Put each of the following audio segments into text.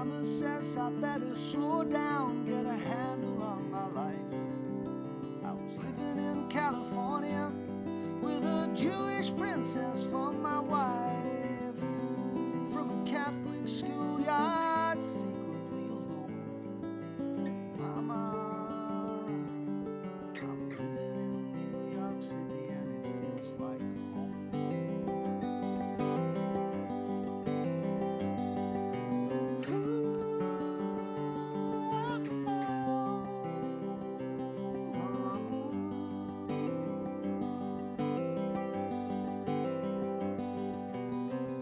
Mama says I better slow down, get a handle on my life. I was living in California with a Jewish princess for my wife. From a Catholic schoolyard, secretly alone. Mama, I'm living in New York City and it feels like home.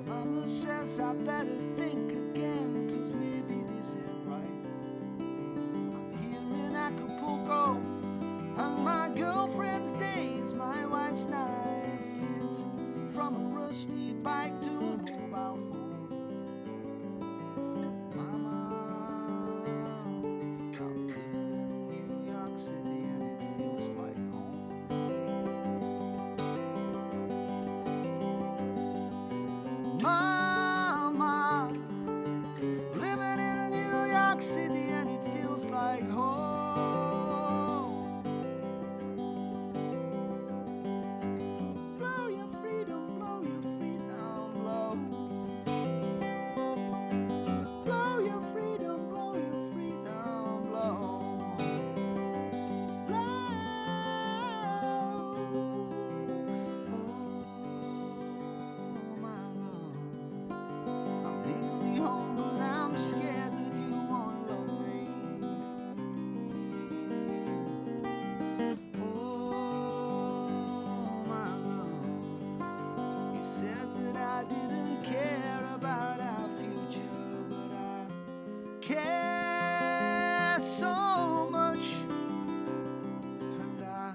Mama says I better think again, 'cause maybe this ain't right. I'm here in Acapulco, and my girlfriend's day is my wife's night. From a rusty bike to a mobile phone. Mama, I'm living in New York City and it feels like home. Mama, living in New York City and it feels like home. Blow your freedom, blow your freedom, blow. Blow your freedom, blow your freedom, blow. Blow. Oh, my love. I'm nearly home, but I'm scared that you won't love me. Oh, my love. You said that I didn't care about our future, but I care so much. And I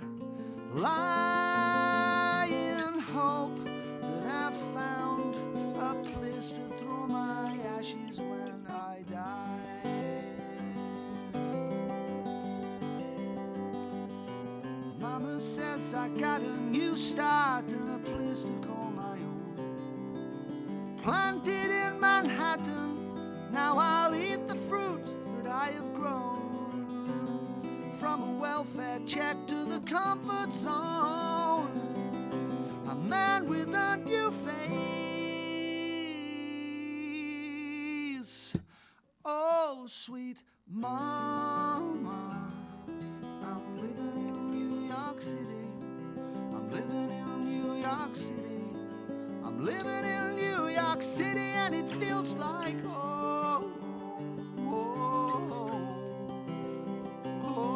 lie in hope that I found a place to throw my ashes when I die. Mama says I got a new start and a place to call my own. Planted in Manhattan, now I'll eat the fruit that I have grown. From a welfare check to the comfort zone, a man with a new face. Oh, sweet mama, I'm living in New York City. I'm living in New York City. I'm living in New York City and it feels like oh, oh, oh.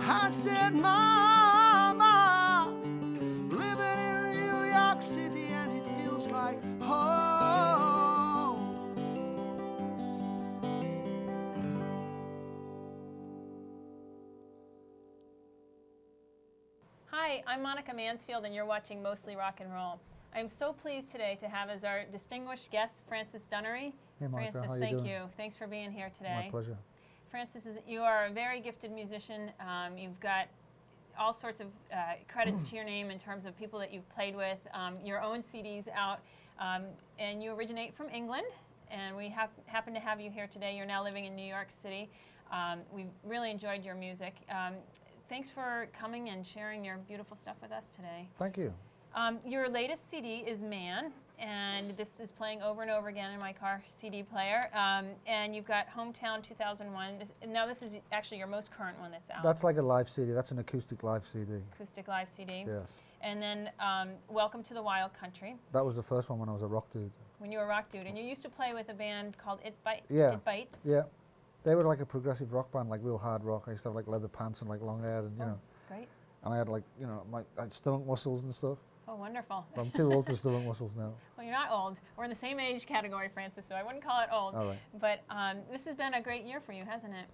I said, Mama, living in New York City and it feels like home. Hi, I'm Monica Mansfield, and you're watching Mostly Rock and Roll. I'm so pleased today to have as our distinguished guest Francis Dunnery. Hey, Monica, Francis, how you thank doing? you. Thanks for being here today. My pleasure. Francis, you are a very gifted musician. You've got all sorts of credits to your name in terms of people that you've played with, your own CDs out, and you originate from England, and we happen to have you here today. You're now living in New York City. We've really enjoyed your music. Thanks for coming and sharing your beautiful stuff with us today. Thank you. Your latest CD is Man, and this is playing over and over again in my car CD player. And you've got Hometown 2001. Now this is actually your most current one that's out. That's like a live CD. That's an acoustic live CD. Acoustic live CD. Yes. And then Welcome to the Wild Country. That was the first one when I was a rock dude. When you were a rock dude. And you used to play with a band called It Bites. Yeah. It Bites. Yeah. They were like a progressive rock band, like real hard rock. I used to have like leather pants and like long hair and, you know. Great. And I had like, you know, I had stomach muscles and stuff. Oh, wonderful. But I'm too old for stomach muscles now. Well, you're not old. We're in the same age category, Francis, so I wouldn't call it old. All right. But this has been a great year for you, hasn't it?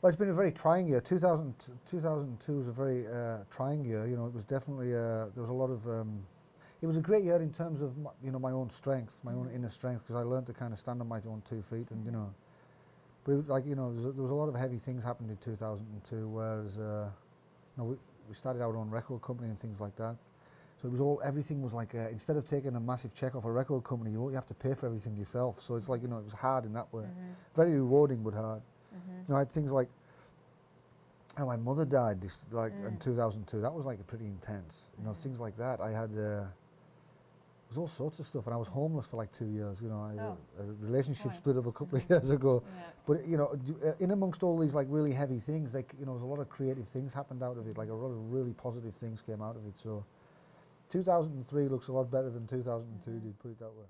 Well, it's been a very trying year. 2002 was a very trying year. You know, it was definitely, there was a lot of, it was a great year in terms of, you know, my own strength, my own inner strength, because I learned to kind of stand on my own 2 feet and, you know, but it was like, you know, there was a lot of heavy things happened in 2002, whereas, you know, we started our own record company and things like that. So it was everything was like, instead of taking a massive check off a record company, you have to pay for everything yourself. So it's like, it was hard in that way. Very rewarding, but hard. I had things like, my mother died in 2002. That was like pretty intense. Things like that. I had, there was all sorts of stuff, and I was homeless for like 2 years. A relationship split up a couple of years ago. Yeah. But in amongst all these like really heavy things, there was a lot of creative things happened out of it. Like a lot of really positive things came out of it. So 2003 looks a lot better than 2002 did. Put it that way.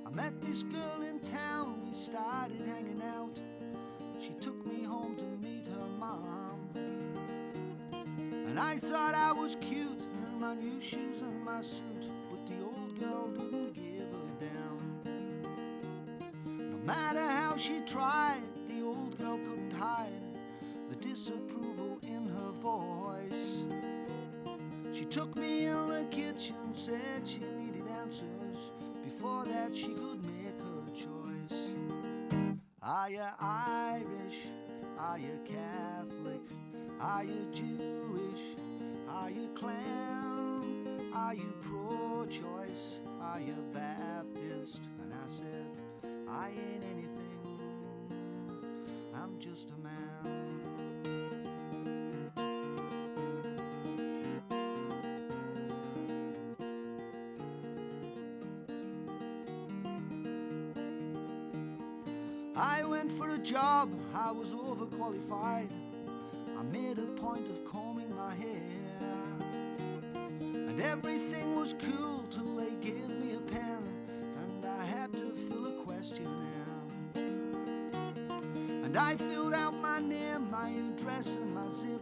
I met this girl in town, we started hanging out. She took me home to meet her mom. And I thought I was cute in my new shoes and my suit, but the old girl didn't give a damn. No matter how she tried, the old girl couldn't hide the disapproval in her voice. She took me in the kitchen, said she needed answers. Before that she could make her choice. Are you Irish? Are you Catholic? Are you Jewish? Are you clan? Are you pro-choice? Are you Baptist? And I said, I ain't anything, I'm just a man. I went for a job, I was overqualified. I made a point of combing my hair, and everything was cool till they gave me a pen, and I had to fill a questionnaire. And I filled out my name, my address and my zip,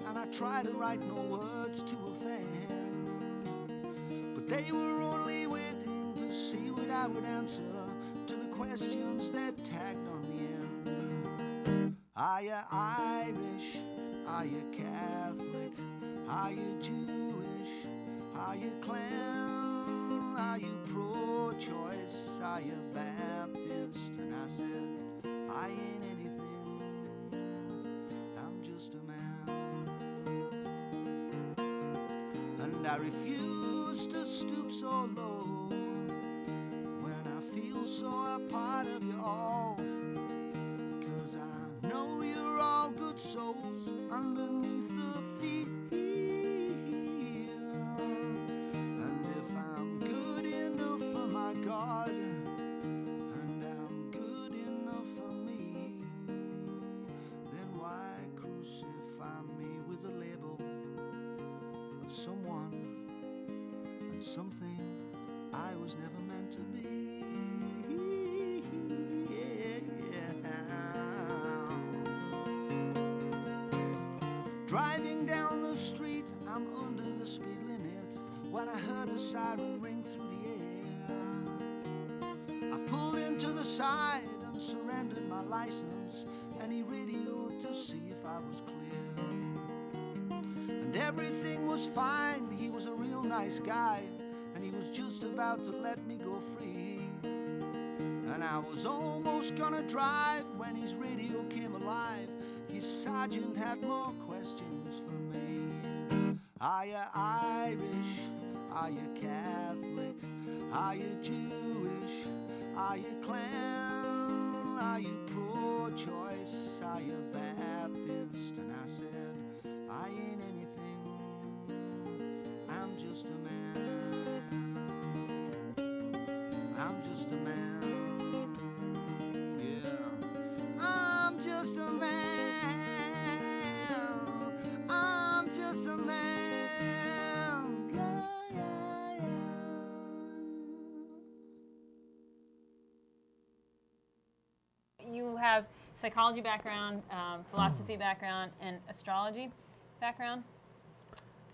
and I tried to write no words to offend, but they were only waiting to see what I would answer to the questions that tagged on the end. Are you Irish? Are you Catholic? Are you Jewish? Are you clan? Are you pro-choice? Are you Baptist? And I said, I ain't anything, I'm just a man. And I refuse to stoop so low so a part of you all, 'cause I know you're all good souls underneath the field. And if I'm good enough for my God, and I'm good enough for me, then why crucify me with the label of someone and something I was never meant to be? Driving down the street, I'm under the speed limit when I heard a siren ring through the air. I pulled into the side and surrendered my license, and he radioed to see if I was clear. And everything was fine, he was a real nice guy, and he was just about to let me go free. And I was almost gonna drive when his radio came alive. His sergeant had more questions for me. Are you Irish? Are you Catholic? Are you Jewish? Are you clan? Are you pro-choice? Are you Baptist? And I said, I ain't anything, I'm just a man. I'm just a man. I'm just a man. I'm just a man. Yeah, yeah, yeah. You have psychology background, philosophy background, and astrology background.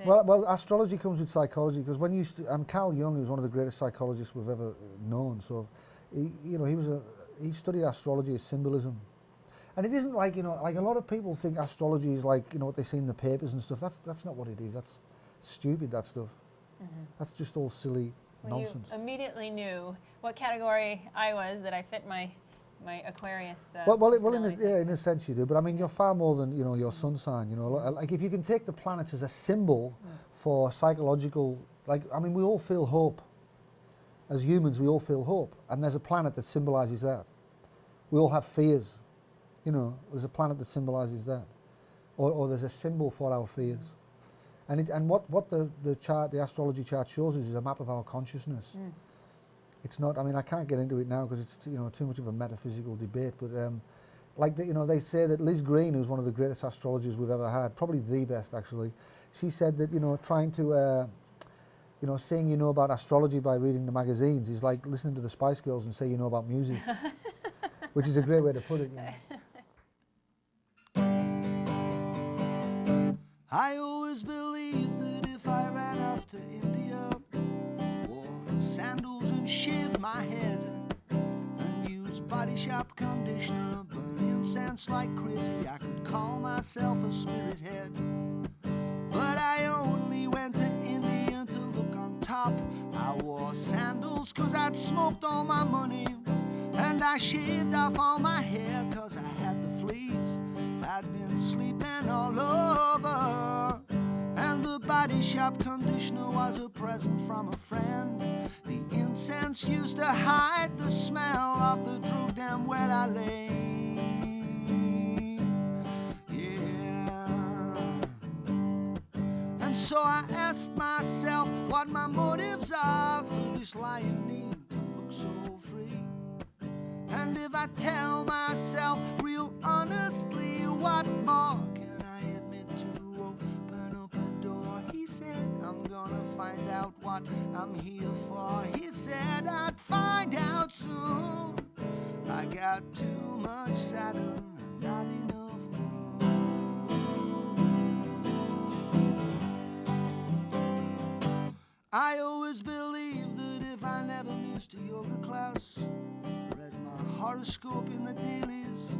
Well, astrology comes with psychology, because when Carl Jung is one of the greatest psychologists we've ever known. So, he studied astrology as symbolism, and it isn't like like a lot of people think astrology is like what they see in the papers and stuff. That's not what it is. That's stupid. That stuff. That's just all silly Well, nonsense. you immediately knew what category I was, that I fit my Aquarius. Well, personality type. in a sense you do, but I mean, you're far more than, you know, your sun sign. You know, like if you can take the planets as a symbol for psychological, like, I mean, we all feel hope. As humans, we all feel hope, and there's a planet that symbolises that. We all have fears. You know, there's a planet that symbolises that, or there's a symbol for our fears. And what the chart, the astrology chart shows us is a map of our consciousness. It's not. I mean, I can't get into it now because it's, you know, too much of a metaphysical debate. But like you know, they say that Liz Green, who's one of the greatest astrologers we've ever had, probably the best actually, she said that, you know, trying to you know, saying you know about astrology by reading the magazines is like listening to the Spice Girls and say you know about music, which is a great way to put it. You know. I always believed that if I ran off to India, wore sandals and shaved my head, and used body shop conditioner, burn incense like crazy, I could call myself a spirit head. But I only went to India to look on top. I wore sandals cause I'd smoked all my money, and I shaved off all my hair cause I had the fleas. I'd been sleeping all over, and the body shop conditioner was a present from a friend. The incense used to hide the smell of the drug den where I lay. So I asked myself what my motives are for this lying need to look so free. And if I tell myself real honestly, what more can I admit to open up a door? He said, I'm gonna find out what I'm here for. He said I'd find out soon. I got too much Saturn and not enough moon. I always believed that if I never missed a yoga class, read my horoscope in the dailies,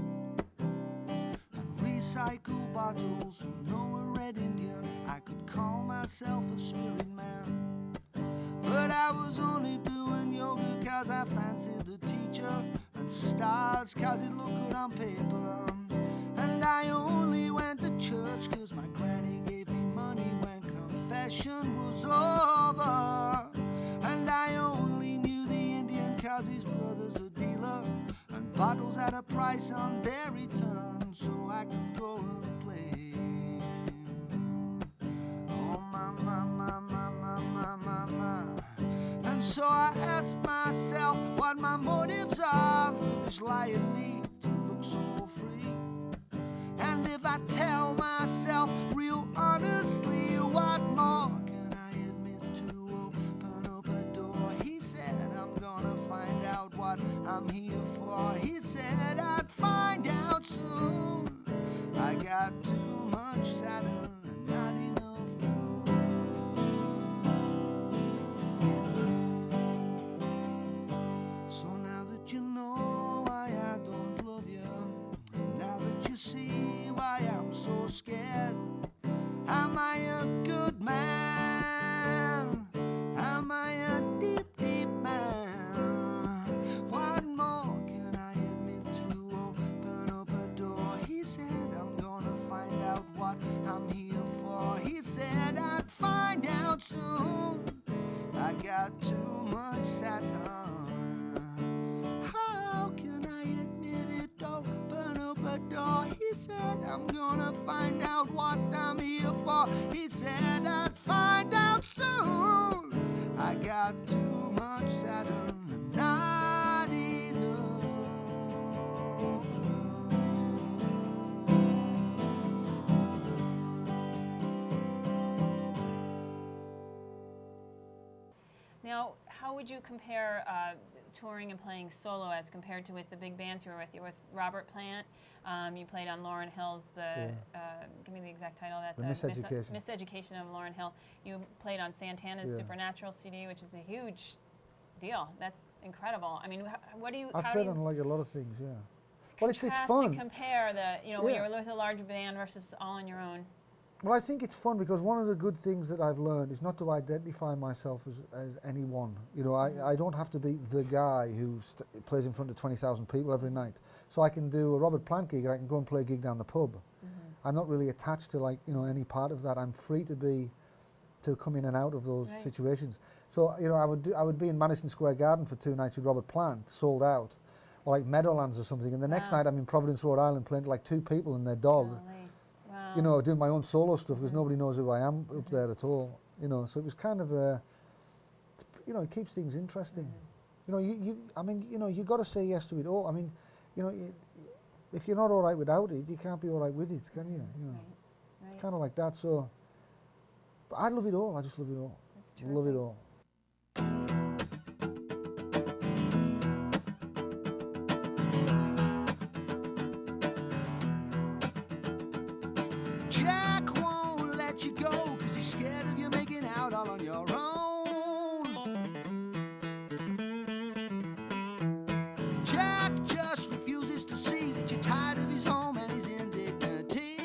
and recycle bottles from Noah Red Indian, I could call myself a spirit man. But I was only doing yoga cause I fancied the teacher, and stars cause it looked good on paper. And I only went to church cause my granny gave me money when confession was over. And I only knew the Indian cause his brother's a dealer, and bottles at a price on their return, so I could go and play. Oh my, my, my, my, my, my, my, my. And so I asked myself what my motives are for this lying need to look so free. And if I tell myself real honestly, what more can I admit to open up a door? He said I'm gonna find out what I'm here for. He said I'd find out soon. I got too much Saturn and not enough moon. So now that you know why I don't love you, now that you see why I'm so scared, am I a good man? Am I a deep, deep man? What more can I admit to open up a door? He said I'm gonna find out what I'm here for. He said I'd find out soon. I got too much Saturn. How can I admit it? Open up a door. He said I'm gonna find out what I'm here for. He said I'd find out soon. I got too much Saturn and not enough. Now, how would you compare touring and playing solo as compared to with the big bands you were with? You were with Robert Plant. You played on Lauryn Hill's give me the exact title of that. The Miseducation. Miseducation of Lauryn Hill. You played on Santana's Supernatural CD, which is a huge deal. That's incredible. I mean, what do you? I've played on like a lot of things, yeah. Well, it's Contrast fun. and compare the, when you were with a large band versus all on your own. Well, I think it's fun because one of the good things that I've learned is not to identify myself as anyone. You know, I don't have to be the guy who plays in front of 20,000 people every night. So I can do a Robert Plant gig and I can go and play a gig down the pub. I'm not really attached to, like, you know, any part of that. I'm free to come in and out of those situations. So, you know, I would be in Madison Square Garden for 2 nights with Robert Plant, sold out, or like Meadowlands or something. And the next night I'm in Providence, Rhode Island, playing to like 2 people and their dog. Wow. You know, doing my own solo stuff because nobody knows who I am up there at all. You know, so it was kind of you know, it keeps things interesting. You know, I mean, you know, you got to say yes to it all. I mean, you know, if you're not all right without it, you can't be all right with it, can you? You know, kind of like that. So, but I love it all. I just love it all. That's true. Love it all. Jack won't let you go 'cause he's scared of you making out all on your own. Jack just refuses to see that you're tired of his home and his indignity.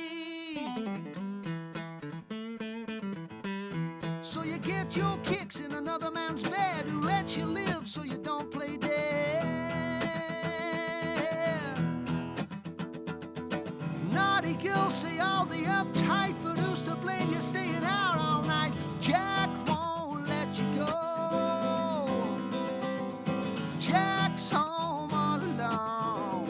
So you get your kicks in another man's bed who lets you live so you don't play dead. Naughty girls say all the uptight, but who's to blame you staying out all night? Jack won't let you go. Jack's home all alone.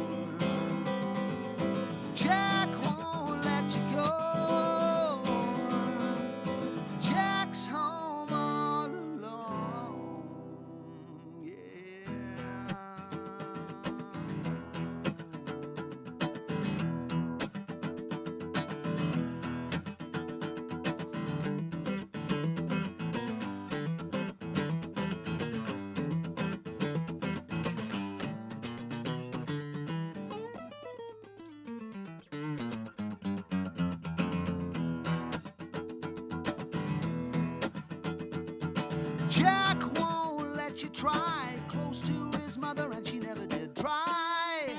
Jack won't let you go. Jack's home all alone. Yeah. Jack won't let you try close to his mother, and she never did try.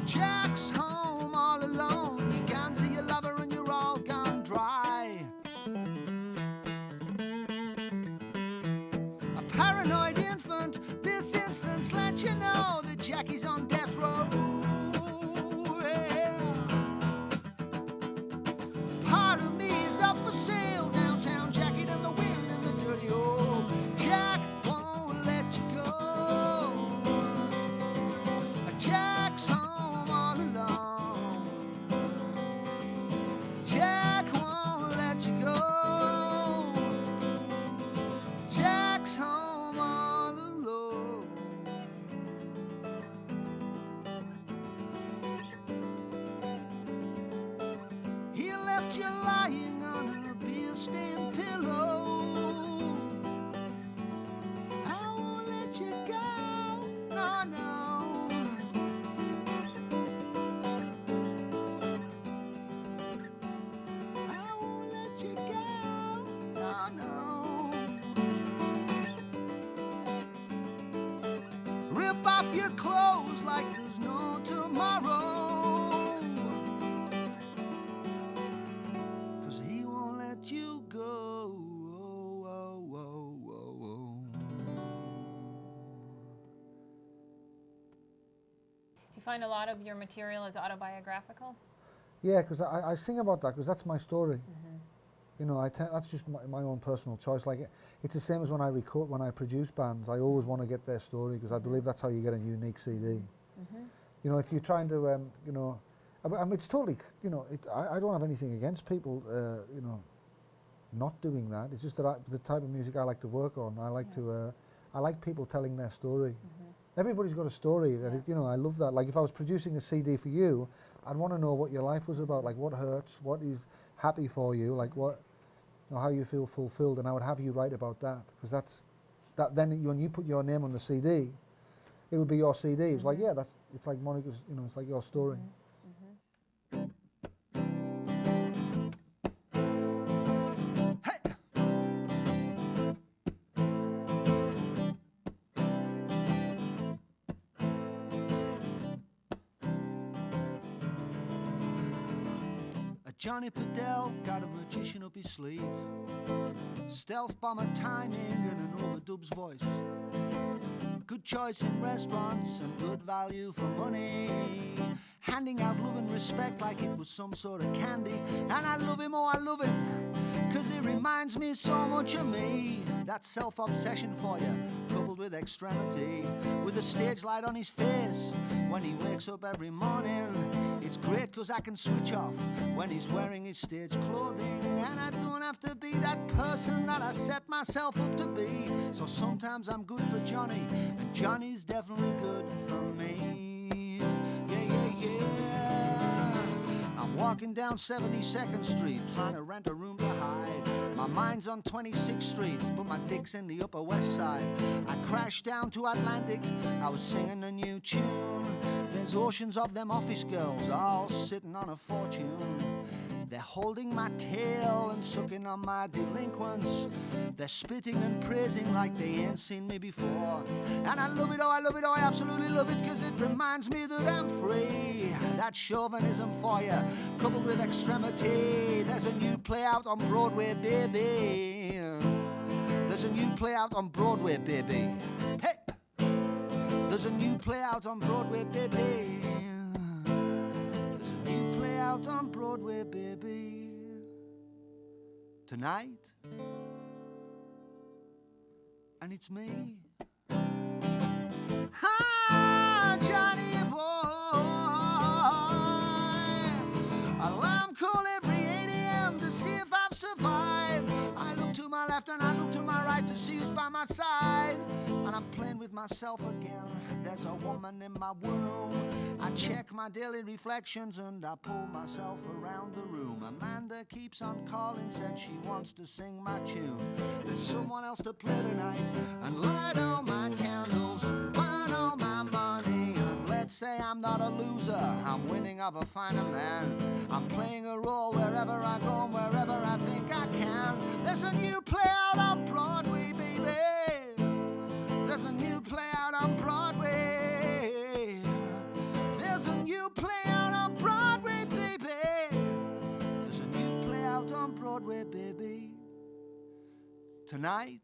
Jack's home all alone. You can't see your lover and you're all gone dry. A paranoid infant, this instance lets you know that Jackie's on death row. Yeah. Part of me is up for sale, downtown jacket and the wind and the dirty old. Jack won't let you go. Jack's home all alone. Jack won't let you go. Jack's home all alone. He left you lying on a beer-stained pillow. I won't let you go, no, no. I won't let you go, no, no. Rip off your clothes like there's no tomorrow. 'Cause he won't let you go. Oh, oh, oh, oh, oh. Do you find a lot of your material is autobiographical? Yeah, because I sing about that because that's my story. You know, that's just my own personal choice. Like, it's the same as when I produce bands. I always want to get their story because I believe that's how you get a unique CD. You know, if you're trying to, you know, I mean, it's totally, you know, I don't have anything against people, you know, not doing that. It's just that the type of music I like to work on. I like to, I like people telling their story. Everybody's got a story, and you know, I love that. Like, if I was producing a CD for you, I'd want to know what your life was about, like what hurts, what is happy for you, like what, you know, how you feel fulfilled, and I would have you write about that, because that. Then when you put your name on the CD, it would be your CD. It's like, yeah, it's like Monica's, you know, it's like your story. But Johnny Padell got a magician up his sleeve. Stealth bomber timing and an overdub's voice. Good choice in restaurants and good value for money. Handing out love and respect like it was some sort of candy. And I love him, oh I love him, 'cause it reminds me so much of me. That self-obsession for you, coupled with extremity. With a stage light on his face when he wakes up every morning. It's great 'cause I can switch off when he's wearing his stage clothing. And I don't have to be that person that I set myself up to be. So sometimes I'm good for Johnny, and Johnny's definitely good for me. I'm walking down 72nd Street, trying to rent a room to hide. My mind's on 26th Street, but my dick's in the Upper West Side. I crashed down to Atlantic, I was singing a new tune. There's oceans of them office girls, all sitting on a fortune. They're holding my tail and sucking on my delinquents. They're spitting and praising like they ain't seen me before. And I love it, oh, I love it, oh, I absolutely love it, 'cause it reminds me that I'm free. That's chauvinism for you, coupled with extremity. There's a new play out on Broadway, baby. There's a new play out on Broadway, baby. Hey! There's a new play out on Broadway, baby. There's a new play out on Broadway, baby. Tonight. And it's me. Hi, Johnny boy. Alarm call every 8 a.m. to see if I've survived. I look to my left and I look to my right to see who's by my side. And I'm playing with myself again. There's a woman in my womb. I check my daily reflections and I pull myself around the room. Amanda keeps on calling, said she wants to sing my tune. There's someone else to play tonight and light all my candles and burn all my money. And let's say I'm not a loser, I'm winning of a finer man. I'm playing a role wherever I go and wherever I think I can. There's a new play out on Broadway, baby. There's a new play out on Broadway. There's a new play out on Broadway, baby. There's a new play out on Broadway, baby. Tonight.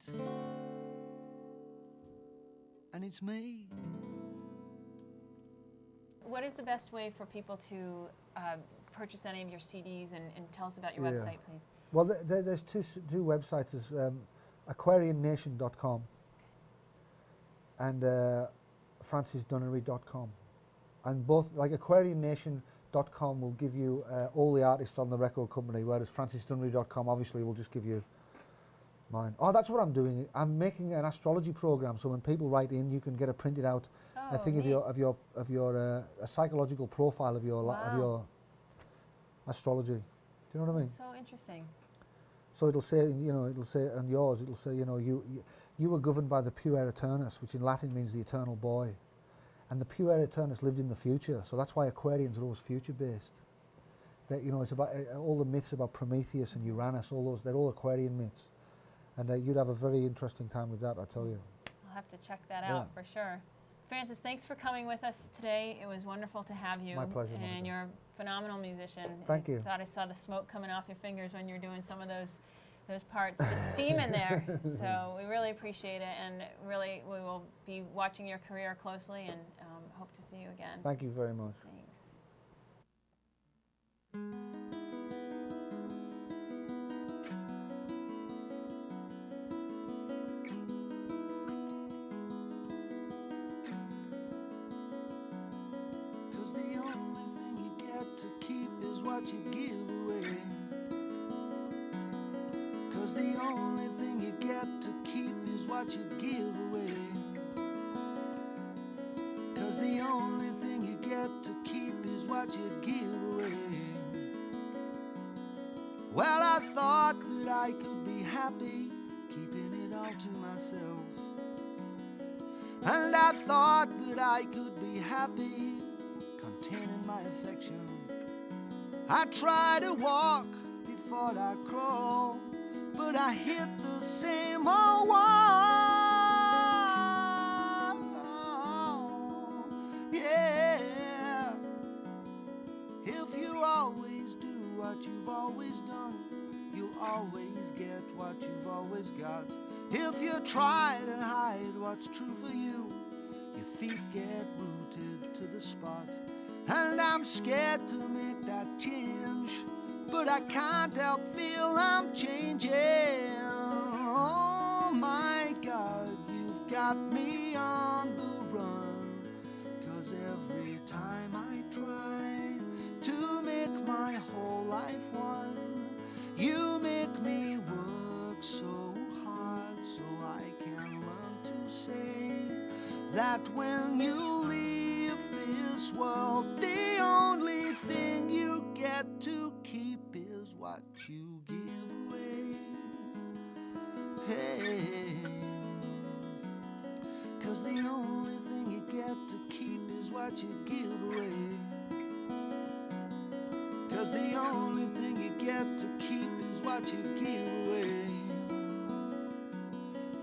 And it's me. What is the best way for people to purchase any of your CDs and tell us about your website, please? Well, there's two websites. There's aquariannation.com and francisdunnery.com. And both, like aquariannation.com will give you all the artists on the record company, whereas francisdunnery.com obviously will just give you mine. Oh, that's what I'm doing. I'm making an astrology program, so when people write in, you can get a printed out a thing of your a psychological profile of your of your astrology. Do you know what I mean? That's so interesting. So it'll say, it'll say on yours, it'll say, you were governed by the puer aeternus, which in Latin means the eternal boy. And the puer aeternus lived in the future, so that's why Aquarians are always future-based. That, it's about all the myths about Prometheus and Uranus, they're all Aquarian myths. And you'd have a very interesting time with that, I tell you. I'll have to check that out for sure. Francis, thanks for coming with us today. It was wonderful to have you. My pleasure. And you're a phenomenal musician. Thank you. I thought I saw the smoke coming off your fingers when you were doing some of those parts, just steam in there. So we really appreciate it, and really we will be watching your career closely, and hope to see you again. Thank you very much. Thanks. What you give away, 'cause the only thing you get to keep is what you give away, 'cause the only thing you get to keep is what you give away. Well, I thought that I could be happy keeping it all to myself, and I thought that I could be happy containing my affection. I try to walk before I crawl, but I hit the same old wall. Yeah. If you always do what you've always done. You'll always get what you've always got. If you try to hide what's true for you, your feet get rooted to the spot. And I'm scared to make that change, but I can't help feel I'm changing. Oh my God, you've got me on the run. 'Cause every time I try to make my whole life one, you make me work so hard so I can learn to say that when you leave this world, the only thing you get to keep is what you give away. Hey, 'cause the only thing you get to keep is what you give away. 'Cause the only thing you get to keep is what you give away.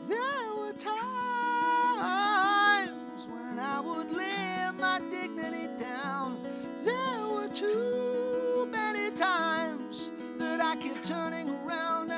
There were times when I would lay my dignity down. There were too many times that I kept turning around